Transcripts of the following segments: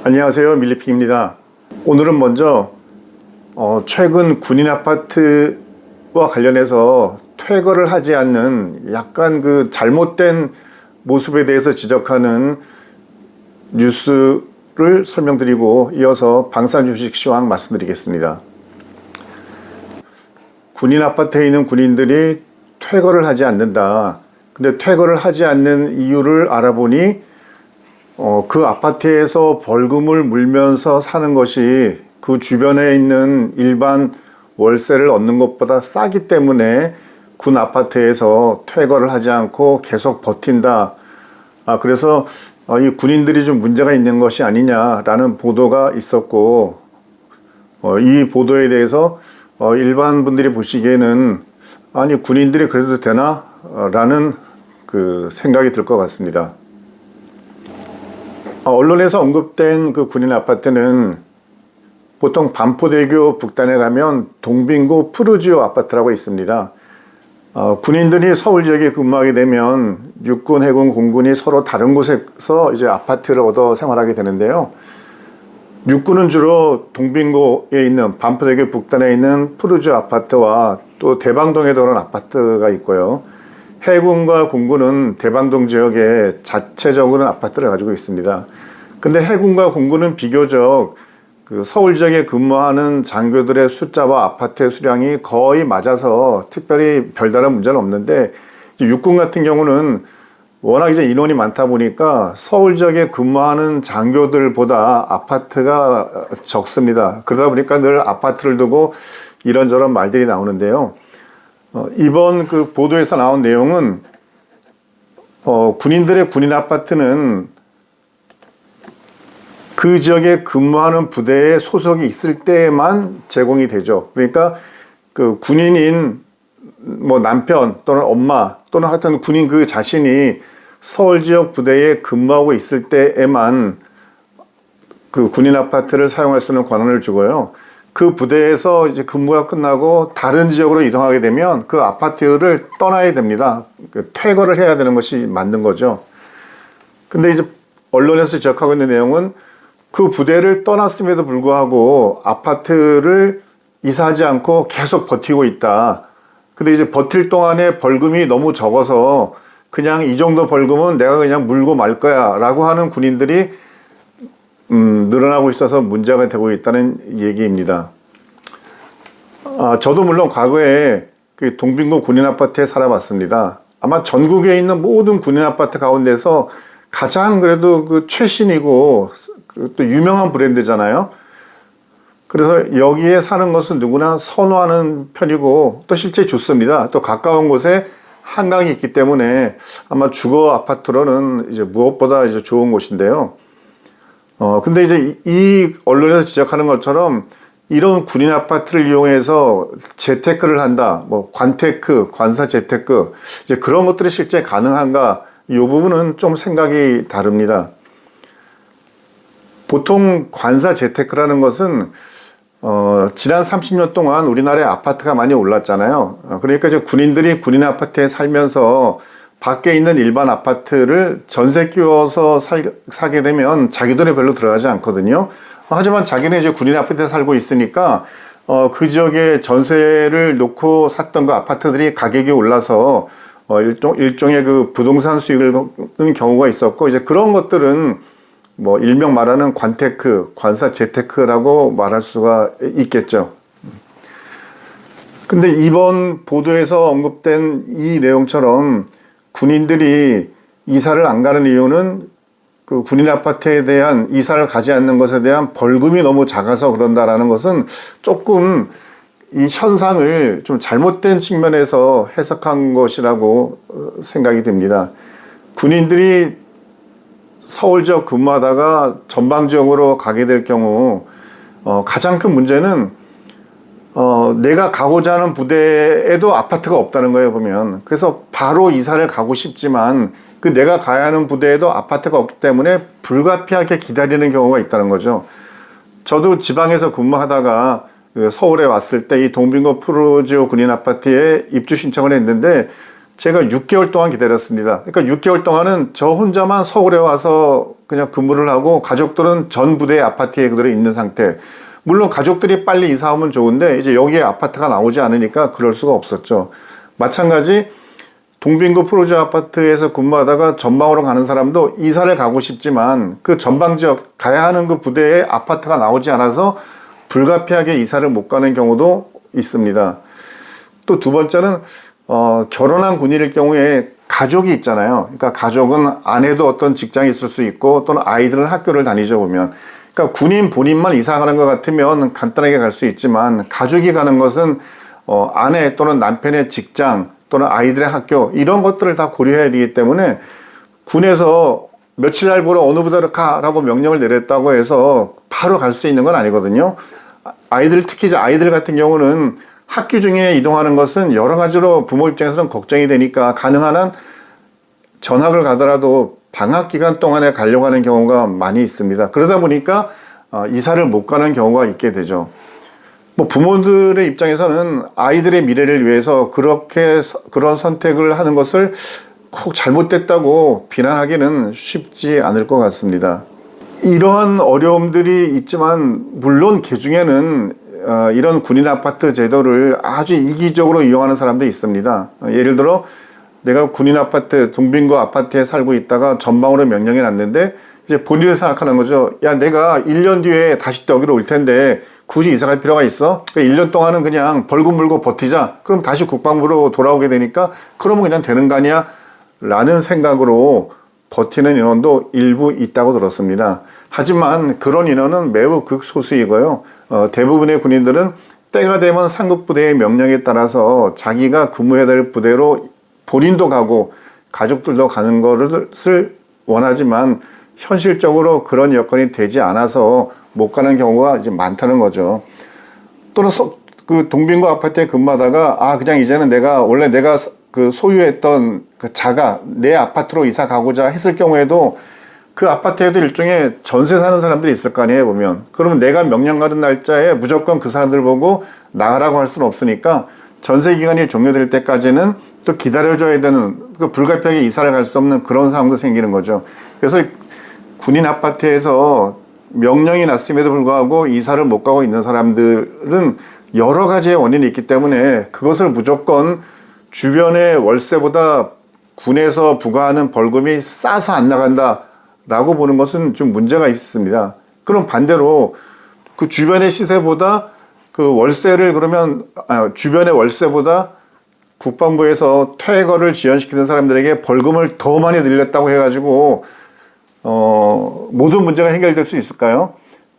안녕하세요, 밀리픽입니다. 오늘은 먼저 최근 군인 아파트와 관련해서 퇴거를 하지 않는 약간 그 잘못된 모습에 대해서 지적하는 뉴스를 설명드리고 이어서 방산주식 시황 말씀드리겠습니다. 군인 아파트에 있는 군인들이 퇴거를 하지 않는다. 근데 퇴거를 하지 않는 이유를 알아보니 그 아파트에서 벌금을 물면서 사는 것이 그 주변에 있는 일반 월세를 얻는 것보다 싸기 때문에 군 아파트에서 퇴거를 하지 않고 계속 버틴다. 그래서 이 군인들이 좀 문제가 있는 것이 아니냐라는 보도가 있었고, 이 보도에 대해서 일반 분들이 보시기에는 아니 군인들이 그래도 되나? 라는 그 생각이 들 것 같습니다. 언론에서 언급된 그 군인 아파트는 보통 반포대교 북단에 가면 동빙구 푸르지오 아파트라고 있습니다. 군인들이 서울 지역에 근무하게 되면 육군, 해군, 공군이 서로 다른 곳에서 이제 아파트를 얻어 생활하게 되는데요. 육군은 주로 동빙구에 있는 반포대교 북단에 있는 푸르지오 아파트와 또 대방동에 그런 아파트가 있고요. 해군과 공군은 대방동 지역에 자체적으로 아파트를 가지고 있습니다. 근데 해군과 공군은 비교적 그 서울 지역에 근무하는 장교들의 숫자와 아파트의 수량이 거의 맞아서 특별히 별다른 문제는 없는데, 육군 같은 경우는 워낙 이제 인원이 많다 보니까 서울 지역에 근무하는 장교들보다 아파트가 적습니다. 그러다 보니까 늘 아파트를 두고 이런저런 말들이 나오는데요. 이번 그 보도에서 나온 내용은 군인들의 군인 아파트는 그 지역에 근무하는 부대에 소속이 있을 때만 제공이 되죠. 그러니까 그 군인인 뭐 남편 또는 엄마 또는 하여튼 군인 그 자신이 서울 지역 부대에 근무하고 있을 때에만 그 군인 아파트를 사용할 수 있는 권한을 주고요. 그 부대에서 이제 근무가 끝나고 다른 지역으로 이동하게 되면 그 아파트를 떠나야 됩니다. 퇴거를 해야 되는 것이 맞는 거죠. 근데 이제 언론에서 지적하고 있는 내용은 그 부대를 떠났음에도 불구하고 아파트를 이사하지 않고 계속 버티고 있다. 근데 이제 버틸 동안에 벌금이 너무 적어서 그냥 이 정도 벌금은 내가 그냥 물고 말 거야 라고 하는 군인들이 늘어나고 있어서 문제가 되고 있다는 얘기입니다. 저도 물론 과거에 그 동빙구 군인 아파트에 살아봤습니다. 아마 전국에 있는 모든 군인 아파트 가운데서 가장 그래도 그 최신이고 또 유명한 브랜드잖아요. 그래서 여기에 사는 것은 누구나 선호하는 편이고 또 실제 좋습니다. 또 가까운 곳에 한강이 있기 때문에 아마 주거 아파트로는 이제 무엇보다 이제 좋은 곳인데요. 근데 이제 이 언론에서 지적하는 것처럼 이런 군인 아파트를 이용해서 재테크를 한다, 뭐 관테크, 관사 재테크, 이제 그런 것들이 실제 가능한가? 이 부분은 좀 생각이 다릅니다. 보통 관사 재테크라는 것은 지난 30년 동안 우리나라의 아파트가 많이 올랐잖아요. 그러니까 이제 군인들이 군인 아파트에 살면서 밖에 있는 일반 아파트를 전세 끼워서 사게 되면 자기 돈이 별로 들어가지 않거든요. 하지만 자기는 이제 군인 아파트에 살고 있으니까 그 지역에 전세를 놓고 샀던 그 아파트들이 가격이 올라서 일종의 그 부동산 수익을 얻는 경우가 있었고, 이제 그런 것들은 뭐 일명 말하는 관테크, 관사 재테크라고 말할 수가 있겠죠. 근데 이번 보도에서 언급된 이 내용처럼 군인들이 이사를 안 가는 이유는 그 군인 아파트에 대한 이사를 가지 않는 것에 대한 벌금이 너무 작아서 그런다라는 것은 조금 이 현상을 좀 잘못된 측면에서 해석한 것이라고 생각이 됩니다. 군인들이 서울 지역 근무하다가 전방 지역으로 가게 될 경우 가장 큰 문제는 내가 가고자 하는 부대에도 아파트가 없다는 거예요, 보면. 그래서 바로 이사를 가고 싶지만 그 내가 가야 하는 부대에도 아파트가 없기 때문에 불가피하게 기다리는 경우가 있다는 거죠. 저도 지방에서 근무하다가 서울에 왔을 때 이 동빙구 푸르지오 군인 아파트에 입주 신청을 했는데 제가 6개월 동안 기다렸습니다. 그러니까 6개월 동안은 저 혼자만 서울에 와서 그냥 근무를 하고 가족들은 전 부대의 아파트에 그대로 있는 상태. 물론 가족들이 빨리 이사 오면 좋은데 이제 여기에 아파트가 나오지 않으니까 그럴 수가 없었죠. 마찬가지 동빙구 프로즈 아파트에서 근무하다가 전방으로 가는 사람도 이사를 가고 싶지만 그 전방 지역 가야 하는 그 부대에 아파트가 나오지 않아서 불가피하게 이사를 못 가는 경우도 있습니다. 또 두 번째는 결혼한 군인일 경우에 가족이 있잖아요. 그러니까 가족은 아내도 어떤 직장이 있을 수 있고 또는 아이들은 학교를 다니죠 보면. 그러니까 군인 본인만 이사 가는 것 같으면 간단하게 갈 수 있지만 가족이 가는 것은 아내 또는 남편의 직장 또는 아이들의 학교 이런 것들을 다 고려해야 되기 때문에 군에서 며칠 날 보러 어느 부대로 가라고 명령을 내렸다고 해서 바로 갈 수 있는 건 아니거든요. 아이들 특히 이제 아이들 같은 경우는 학기 중에 이동하는 것은 여러 가지로 부모 입장에서는 걱정이 되니까 가능한 한 전학을 가더라도 방학 기간 동안에 가려고 하는 경우가 많이 있습니다. 그러다 보니까 이사를 못 가는 경우가 있게 되죠. 뭐 부모들의 입장에서는 아이들의 미래를 위해서 그런 선택을 하는 것을 꼭 잘못됐다고 비난하기는 쉽지 않을 것 같습니다. 이러한 어려움들이 있지만 물론 그중에는 이런 군인 아파트 제도를 아주 이기적으로 이용하는 사람도 있습니다. 예를 들어 내가 군인 아파트, 동빙구 아파트에 살고 있다가 전방으로 명령이 났는데 이제 본인을 생각하는 거죠. 야, 내가 1년 뒤에 다시 또 여기로 올 텐데 굳이 이사 갈 필요가 있어? 그러니까 1년 동안은 그냥 벌금 물고 버티자. 그럼 다시 국방부로 돌아오게 되니까 그러면 그냥 되는 거 아니야? 라는 생각으로 버티는 인원도 일부 있다고 들었습니다. 하지만 그런 인원은 매우 극소수이고요. 대부분의 군인들은 때가 되면 상급부대의 명령에 따라서 자기가 근무해야 될 부대로 본인도 가고 가족들도 가는 것을 원하지만 현실적으로 그런 여건이 되지 않아서 못 가는 경우가 이제 많다는 거죠. 또는 그 동빙구 아파트에 근무하다가 그냥 이제는 원래 내가 그 소유했던 그 자가 내 아파트로 이사 가고자 했을 경우에도 그 아파트에도 일종의 전세 사는 사람들이 있을 거 아니에요, 보면. 그러면 내가 명령 받은 날짜에 무조건 그 사람들 보고 나가라고 할 수는 없으니까 전세 기간이 종료될 때까지는 또 기다려줘야 되는, 그 불가피하게 이사를 갈 수 없는 그런 상황도 생기는 거죠. 그래서 군인 아파트에서 명령이 났음에도 불구하고 이사를 못 가고 있는 사람들은 여러 가지의 원인이 있기 때문에 그것을 무조건 주변의 월세보다 군에서 부과하는 벌금이 싸서 안 나간다라고 보는 것은 좀 문제가 있습니다. 그럼 반대로 그 주변의 시세보다 그 월세를 그러면 주변의 월세보다 국방부에서 퇴거를 지연시키는 사람들에게 벌금을 더 많이 늘렸다고 해가지고 모든 문제가 해결될 수 있을까요?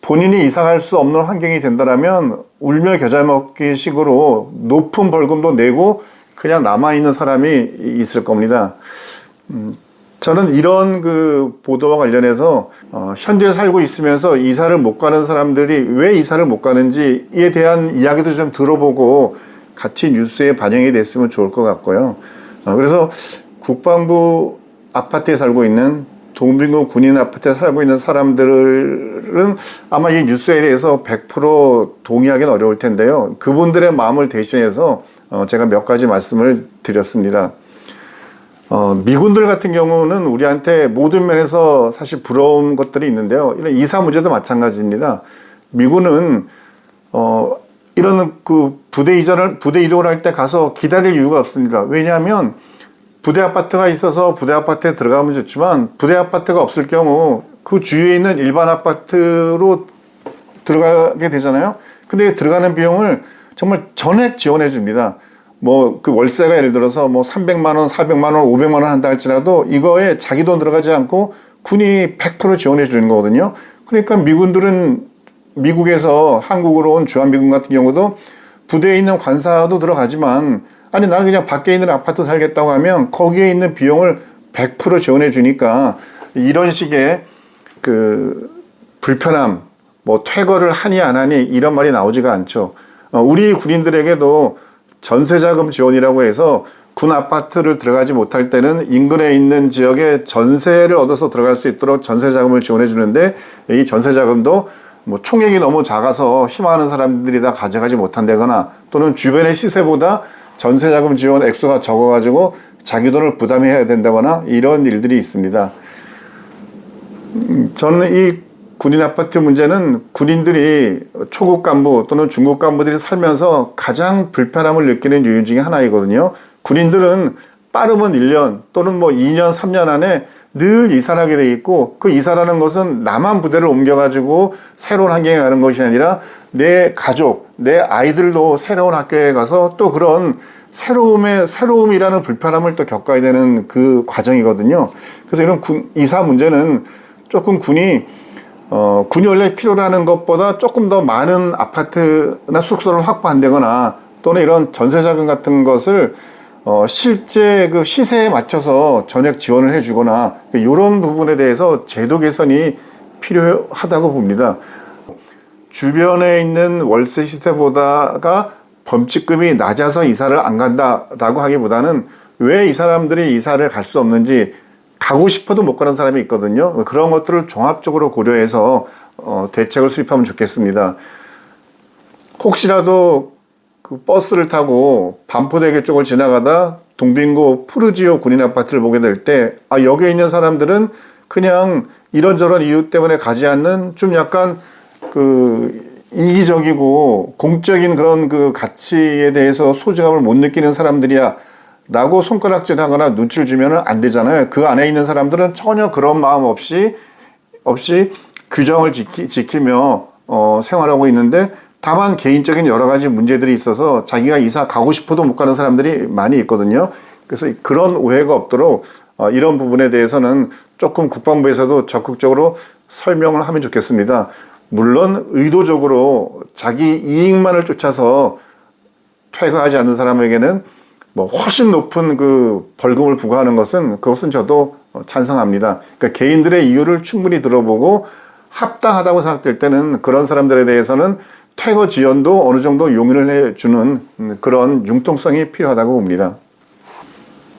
본인이 이사갈 수 없는 환경이 된다면 울며 겨자 먹기 식으로 높은 벌금도 내고 그냥 남아있는 사람이 있을 겁니다. 저는 이런 그 보도와 관련해서 현재 살고 있으면서 이사를 못 가는 사람들이 왜 이사를 못 가는지에 대한 이야기도 좀 들어보고 같이 뉴스에 반영이 됐으면 좋을 것 같고요. 그래서 국방부 아파트에 살고 있는 동빙구 군인 아파트에 살고 있는 사람들은 아마 이 뉴스에 대해서 100% 동의하기는 어려울 텐데요. 그분들의 마음을 대신해서 제가 몇 가지 말씀을 드렸습니다. 미군들 같은 경우는 우리한테 모든 면에서 사실 부러운 것들이 있는데요. 이런 이사 문제도 마찬가지입니다. 미군은 이런 그 부대 이동을 할 때 가서 기다릴 이유가 없습니다. 왜냐하면 부대 아파트가 있어서 부대 아파트에 들어가면 좋지만 부대 아파트가 없을 경우 그 주위에 있는 일반 아파트로 들어가게 되잖아요. 근데 들어가는 비용을 정말 전액 지원해 줍니다. 뭐 그 월세가 예를 들어서 뭐 300만 원, 400만 원, 500만 원 한다 할지라도 이거에 자기 돈 들어가지 않고 군이 100% 지원해 주는 거거든요. 그러니까 미군들은 미국에서 한국으로 온 주한미군 같은 경우도 부대에 있는 관사도 들어가지만 아니 나는 그냥 밖에 있는 아파트 살겠다고 하면 거기에 있는 비용을 100% 지원해 주니까 이런 식의 그 불편함, 뭐 퇴거를 하니 안 하니 이런 말이 나오지가 않죠. 우리 군인들에게도 전세자금 지원이라고 해서 군 아파트를 들어가지 못할 때는 인근에 있는 지역에 전세를 얻어서 들어갈 수 있도록 전세자금을 지원해 주는데 이 전세자금도 뭐 총액이 너무 작아서 희망하는 사람들이 다 가져가지 못한다거나 또는 주변의 시세보다 전세자금 지원 액수가 적어가지고 자기 돈을 부담해야 된다거나 이런 일들이 있습니다. 저는 이 군인 아파트 문제는 군인들이 초급 간부 또는 중급 간부들이 살면서 가장 불편함을 느끼는 요인 중에 하나이거든요. 군인들은 빠르면 1년 또는 뭐 2년, 3년 안에 늘 이사를 하게 돼 있고, 그 이사라는 것은 나만 부대를 옮겨가지고 새로운 환경에 가는 것이 아니라 내 가족, 내 아이들도 새로운 학교에 가서 또 그런 새로움이라는 불편함을 또 겪어야 되는 그 과정이거든요. 그래서 이런 이사 문제는 조금 군이 원래 필요로 하는 것보다 조금 더 많은 아파트나 숙소를 확보한다거나 또는 이런 전세자금 같은 것을 실제 그 시세에 맞춰서 전액 지원을 해주거나 이런 부분에 대해서 제도 개선이 필요하다고 봅니다. 주변에 있는 월세 시세보다가 범칙금이 낮아서 이사를 안 간다라고 하기보다는 왜 이 사람들이 이사를 갈 수 없는지, 가고 싶어도 못 가는 사람이 있거든요. 그런 것들을 종합적으로 고려해서 대책을 수립하면 좋겠습니다. 혹시라도 그 버스를 타고 반포대교 쪽을 지나가다 동빙구 푸르지오 군인 아파트를 보게 될 때, 여기에 있는 사람들은 그냥 이런저런 이유 때문에 가지 않는 좀 약간 그 이기적이고 공적인 그런 그 가치에 대해서 소중함을 못 느끼는 사람들이야 라고 손가락질 하거나 눈치를 주면 안 되잖아요. 그 안에 있는 사람들은 전혀 그런 마음 없이 규정을 지키며 생활하고 있는데, 다만 개인적인 여러 가지 문제들이 있어서 자기가 이사 가고 싶어도 못 가는 사람들이 많이 있거든요. 그래서 그런 오해가 없도록 이런 부분에 대해서는 조금 국방부에서도 적극적으로 설명을 하면 좋겠습니다. 물론 의도적으로 자기 이익만을 쫓아서 퇴거하지 않는 사람에게는 뭐 훨씬 높은 그 벌금을 부과하는 그것은 저도 찬성합니다. 그러니까 개인들의 이유를 충분히 들어보고 합당하다고 생각될 때는 그런 사람들에 대해서는 퇴거 지연도 어느 정도 용인을 해주는 그런 융통성이 필요하다고 봅니다.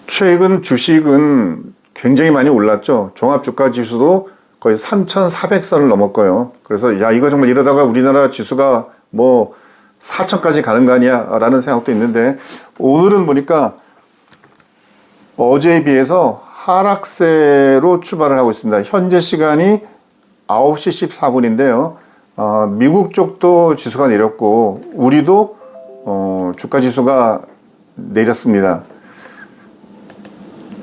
최근 주식은 굉장히 많이 올랐죠. 종합주가지수도 거의 3,400선을 넘었고요. 그래서 이거 정말 이러다가 우리나라 지수가 뭐 4천까지 가는 거 아니야 라는 생각도 있는데, 오늘은 보니까 어제에 비해서 하락세로 출발을 하고 있습니다. 현재 시간이 9시 14분인데요. 미국 쪽도 지수가 내렸고 우리도 주가 지수가 내렸습니다.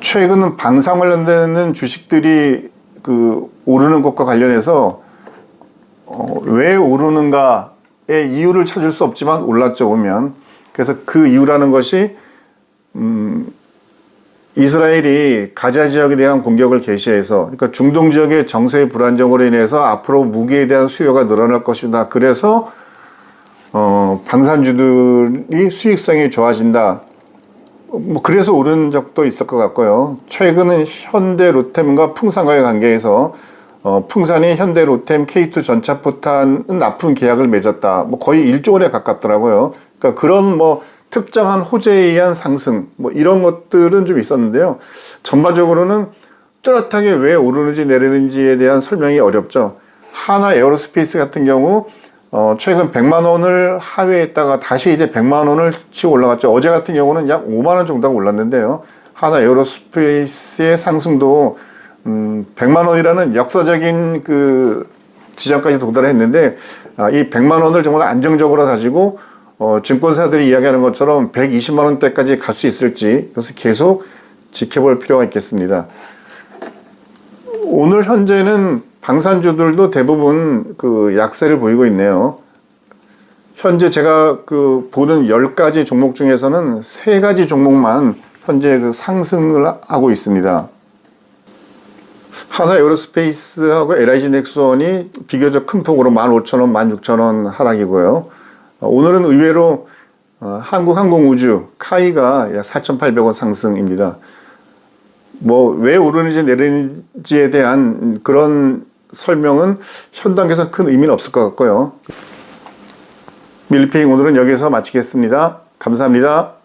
최근 방산 관련되는 주식들이 그 오르는 것과 관련해서 왜 오르는가의 이유를 찾을 수 없지만 올랐죠, 보면. 그래서 그 이유라는 것이 이스라엘이 가자 지역에 대한 공격을 개시해서, 그러니까 중동 지역의 정세의 불안정으로 인해서 앞으로 무기에 대한 수요가 늘어날 것이다. 그래서 방산주들이 수익성이 좋아진다. 뭐 그래서 오른 적도 있을 것 같고요. 최근은 현대 로템과 풍산과의 관계에서 풍산이 현대 로템 K2 전차포탄은 납품 계약을 맺었다. 뭐 거의 1조 원에 가깝더라고요. 그러니까 그런 뭐 특정한 호재에 의한 상승, 뭐 이런 것들은 좀 있었는데요. 전반적으로는 뚜렷하게 왜 오르는지 내리는지에 대한 설명이 어렵죠. 하나 에어로스페이스 같은 경우 최근 100만 원을 하회했다가 다시 이제 100만 원을 치고 올라갔죠. 어제 같은 경우는 약 5만 원 정도가 올랐는데요. 하나 에어로스페이스의 상승도 100만 원이라는 역사적인 그 지점까지 도달했는데, 이 100만 원을 정말 안정적으로 가지고 증권사들이 이야기하는 것처럼 120만 원대까지 갈 수 있을지, 그래서 계속 지켜볼 필요가 있겠습니다. 오늘 현재는 방산주들도 대부분 그 약세를 보이고 있네요. 현재 제가 그 보는 10가지 종목 중에서는 3가지 종목만 현재 그 상승을 하고 있습니다. 하나 에어로스페이스하고 LIG 넥스원이 비교적 큰 폭으로 15,000원, 16,000원 하락이고요. 오늘은 의외로 한국항공우주 카이가 약 4,800원 상승입니다. 뭐 왜 오르는지 내리는지에 대한 그런 설명은 현 단계에서 큰 의미는 없을 것 같고요. 밀리페이 오늘은 여기서 마치겠습니다. 감사합니다.